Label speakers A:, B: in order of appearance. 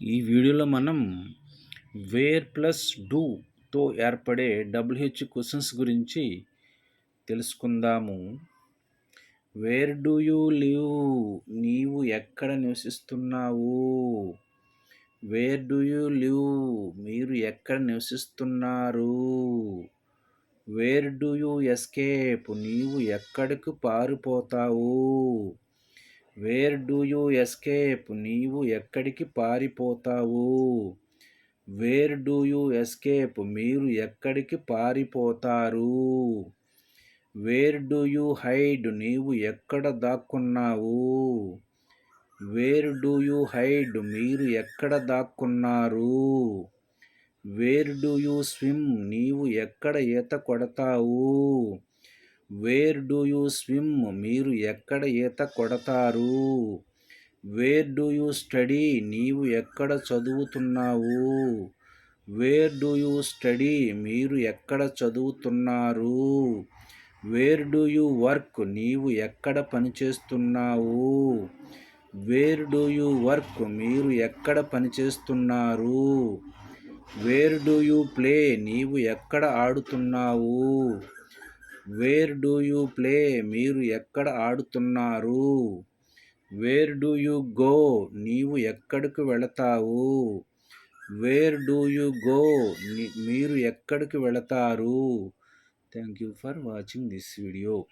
A: ఈ వీడియోలో మనం వేర్ ప్లస్ డూతో ఏర్పడే డబ్ల్యూహెచ్ క్వశ్చన్స్ గురించి తెలుసుకుందాము. Where do you live? నీవు ఎక్కడ నివసిస్తున్నావు? Where do you live? మీరు ఎక్కడ నివసిస్తున్నారు? Where do you escape? నీవు ఎక్కడికి పారిపోతావు? Where do you escape? నీవు ఎక్కడికి పారిపోతావు? Where do you escape? మీరు ఎక్కడికి పారిపోతారు? Where do you hide? నీవు ఎక్కడ దాక్కున్నావు? Where do you hide? మీరు ఎక్కడ దాక్కున్నారు? Where do you swim? నీవు ఎక్కడ ఈత కొడతావు? Where do you swim? మీరు ఎక్కడ ఈత కొడతారు? Wear do you study? నీవు ఎక్కడ చదువుతున్నావు? Where do you study? మీరు ఎక్కడ చదువుతున్నారు? Where do you work? నీవు ఎక్కడ పనిచేస్తున్నావు? Where do you work? మీరు ఎక్కడ పనిచేస్తున్నారు? Where do you play? నీవు ఎక్కడ ఆడుతున్నావు? Where do you play? మీరు ఎక్కడ ఆడుతున్నారు? Where do you go? నీవు ఎక్కడికి వెళతావు? Where do you go? మీరు ఎక్కడికి వెళతారు? Thank you for watching this video.